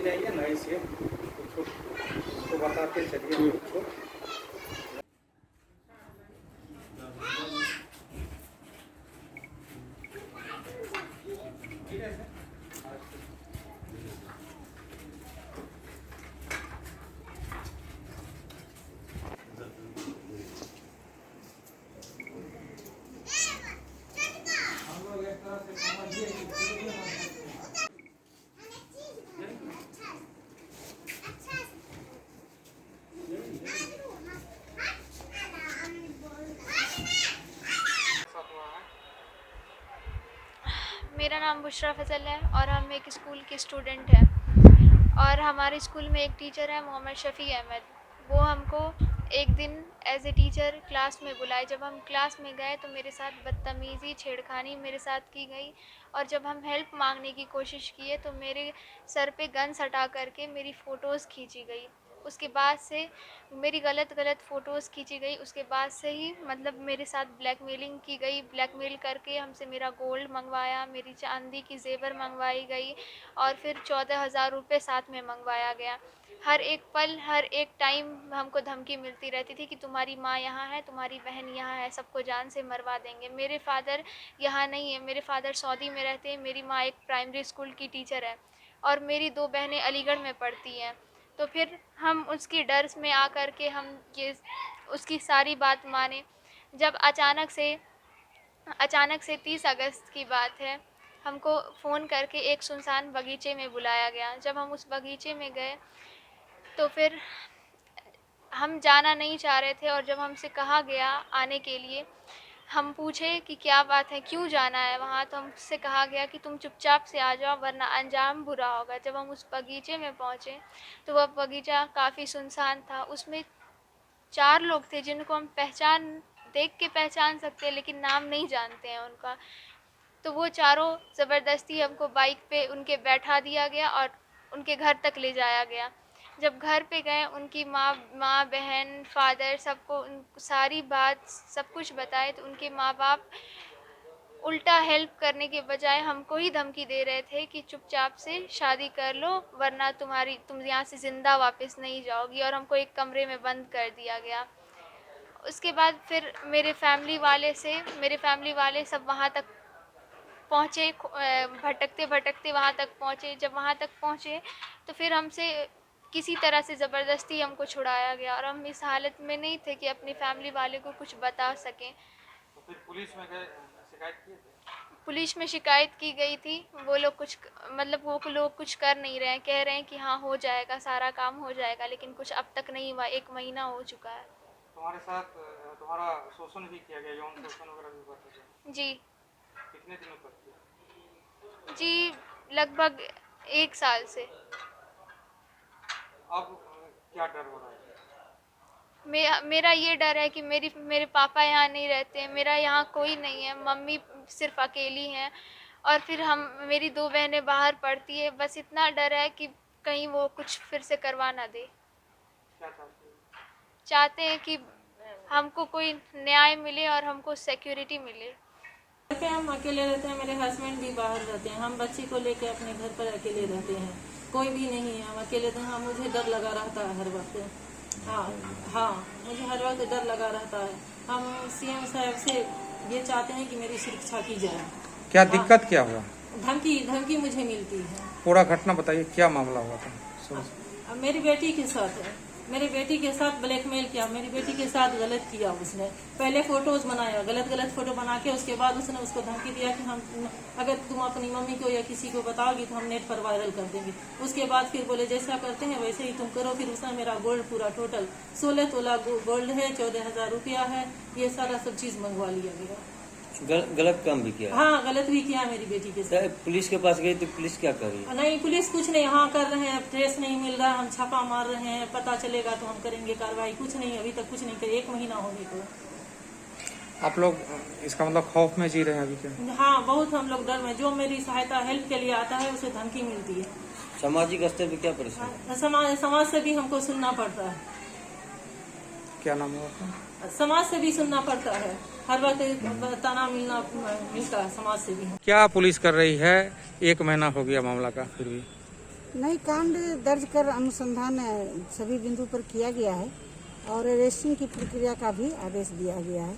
नहीं है नई से उसको बताते चलिए हम लोग को। मेरा नाम बुशरा फजल है और हम एक स्कूल के स्टूडेंट हैं और हमारे स्कूल में एक टीचर है मोहम्मद शफ़ी अहमद। वो हमको एक दिन एज ए टीचर क्लास में बुलाए। जब हम क्लास में गए तो मेरे साथ बदतमीज़ी छेड़खानी मेरे साथ की गई और जब हम हेल्प मांगने की कोशिश किए तो मेरे सर पे गन सटा करके मेरी फ़ोटोज़ खींची गई। उसके बाद से मेरी गलत फ़ोटोज़ खींची गई। उसके बाद से ही मतलब मेरे साथ ब्लैकमेलिंग की गई। ब्लैकमेल करके हमसे मेरा गोल्ड मंगवाया, मेरी चांदी की ज़ेवर मंगवाई गई और फिर 14,000 रुपये साथ में मंगवाया गया। हर एक पल, हर एक टाइम हमको धमकी मिलती रहती थी कि तुम्हारी माँ यहाँ है, तुम्हारी बहन यहाँ है, सबको जान से मरवा देंगे। मेरे फ़ादर यहाँ नहीं है, मेरे फ़ादर सऊदी में रहते हैं। मेरी माँ एक प्राइमरी स्कूल की टीचर है और मेरी 2 बहनें अलीगढ़ में पढ़ती हैं। तो फिर हम उसकी डर में आकर के हम ये उसकी सारी बात माने। जब अचानक से 30 अगस्त की बात है, हमको फ़ोन करके एक सुनसान बगीचे में बुलाया गया। जब हम उस बगीचे में गए तो फिर हम जाना नहीं चाह रहे थे और जब हमसे कहा गया आने के लिए, हम पूछे कि क्या बात है, क्यों जाना है वहाँ, तो हमसे कहा गया कि तुम चुपचाप से आ जाओ वरना अंजाम बुरा होगा। जब हम उस बगीचे में पहुँचे तो वह बगीचा काफ़ी सुनसान था। उसमें 4 लोग थे जिनको हम देख के पहचान सकते हैं लेकिन नाम नहीं जानते हैं उनका। तो वो चारों ज़बरदस्ती हमको बाइक पे उनके बैठा दिया गया और उनके घर तक ले जाया गया। जब घर पे गए उनकी माँ, बहन, फ़ादर सबको सारी बात सब कुछ बताए तो उनके माँ-बाप उल्टा हेल्प करने के बजाय हमको ही धमकी दे रहे थे कि चुपचाप से शादी कर लो वरना तुम यहाँ से ज़िंदा वापस नहीं जाओगी और हमको एक कमरे में बंद कर दिया गया। उसके बाद फिर मेरे फैमिली वाले सब वहाँ तक पहुँचे, भटकते वहाँ तक पहुँचे। जब वहाँ तक पहुँचे तो फिर हमसे किसी तरह से ज़बरदस्ती हमको छुड़ाया गया और हम इस हालत में नहीं थे कि अपनी फैमिली वाले को कुछ बता सकें। तो फिर पुलिस में गए, शिकायत किए थे? पुलिस में शिकायत की गई थी। वो लोग कुछ कर नहीं रहे हैं, कह रहे हैं कि हाँ हो जाएगा, सारा काम हो जाएगा, लेकिन कुछ अब तक नहीं हुआ। 1 महीना हो चुका है। तुम्हारे साथ तुम्हारा शोषण भी किया गया, यौन शोषण वगैरह भी हुआ था? जी कितने दिनों तक किया? जी, लगभग 1 साल से। अब क्या डर हो रहा है? मेरा ये डर है कि मेरे पापा यहाँ नहीं रहते हैं, मेरा यहाँ कोई नहीं है, मम्मी सिर्फ अकेली हैं और फिर मेरी 2 बहनें बाहर पढ़ती है। बस इतना डर है कि कहीं वो कुछ फिर से करवा ना दे। क्या चाहते हो? चाहते हैं कि हमको कोई न्याय मिले और हमको सिक्योरिटी मिले। घर पे हम अकेले रहते हैं, मेरे हस्बैंड भी बाहर रहते हैं, हम बच्ची को लेकर अपने घर पर अकेले रहते हैं, कोई भी नहीं है, हम अकेले रहते हैं। हाँ, मुझे डर लगा रहता है हर वक्त। हाँ, मुझे हर वक्त डर लगा रहता है। हम सीएम साहब से ये चाहते हैं कि मेरी सुरक्षा की जाए। क्या दिक्कत क्या हुआ? धमकी मुझे मिलती है। पूरा घटना बताइए, क्या मामला हुआ था? मेरी बेटी के साथ है, मेरी बेटी के साथ ब्लैकमेल किया, मेरी बेटी के साथ गलत किया उसने। पहले फोटोज बनाया, गलत फोटो बना के उसके बाद उसने उसको धमकी दिया कि हम अगर तुम अपनी मम्मी को या किसी को बताओगी तो हम नेट पर वायरल कर देंगे। उसके बाद फिर बोले जैसा करते हैं वैसे ही तुम करो। फिर उसने मेरा गोल्ड पूरा टोटल 16 तोला गोल्ड है, 14,000 रुपया है, ये सारा सब चीज मंगवा लिया गया। गलत काम भी किया? हाँ, गलत भी किया मेरी बेटी के साथ। पुलिस के पास गई तो पुलिस क्या कर रही है? नहीं, पुलिस कुछ नहीं, हाँ कर रहे हैं, ट्रेस नहीं मिल रहा, हम छापा मार रहे हैं, पता चलेगा तो हम करेंगे कार्रवाई। कुछ नहीं, अभी तक कुछ नहीं करे, 1 महीना होने को। आप लोग इसका मतलब खौफ में जी रहे हैं अभी क्या? हाँ, बहुत हम लोग डर में। जो मेरी सहायता हेल्प के लिए आता है उसे धमकी मिलती है। सामाजिक स्तर पे क्या परेशानी? समाज से भी हमको सुनना पड़ता है। क्या नाम है आपका? समाज से भी सुनना पड़ता है, हर वक्त ताना मिलता है समाज से भी। क्या पुलिस कर रही है? 1 महीना हो गया मामला का, फिर भी नहीं, कांड दर्ज कर अनुसंधान सभी बिंदु पर किया गया है और अरेस्टिंग की प्रक्रिया का भी आदेश दिया गया है,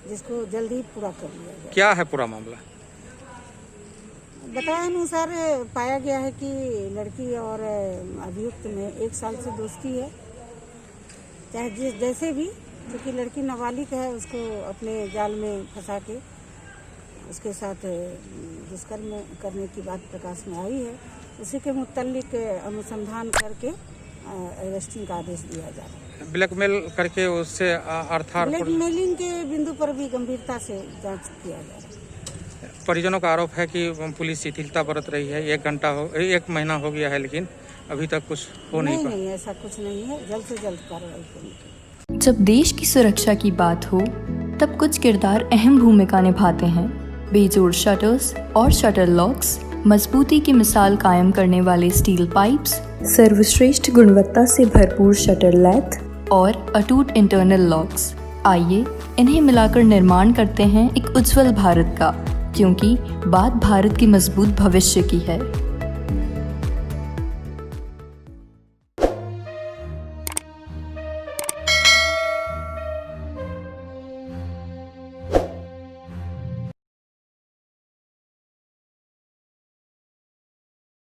जिसको जल्द ही पूरा कर लिया जाए। क्या है पूरा मामला? बताए अनुसार पाया गया है कि लड़की और अभियुक्त में 1 साल से दोस्ती है। चाहे जैसे भी, क्योंकि लड़की नाबालिग है, उसको अपने जाल में फंसा के उसके साथ दुष्कर्म करने की बात प्रकाश में आई है। उसी के मुतल्लिक अनुसंधान करके अरेस्टिंग का आदेश दिया जा रहा है। ब्लैकमेल करके उससे अर्थात ब्लैकमेलिंग के बिंदु पर भी गंभीरता से जांच किया जा रहा है। परिजनों का आरोप है कि पुलिस शिथिलता बरत रही है। 1 महीना हो गया है, लेकिन अभी तक कुछ हो नहीं पाया। नहीं, ऐसा कुछ नहीं है। जल्द से जल्द कार्रवाई करेंगे। जब देश की सुरक्षा की बात हो तब कुछ किरदार अहम भूमिका निभाते हैं। बेजोड़ शटर्स और शटर लॉक्स, मजबूती की मिसाल कायम करने वाले स्टील पाइप्स, सर्वश्रेष्ठ गुणवत्ता से भरपूर शटर लैथ और अटूट इंटरनल लॉक्स। आइए इन्हें मिलाकर निर्माण करते हैं एक उज्जवल भारत का, क्योंकि बात भारत की मजबूत भविष्य की है।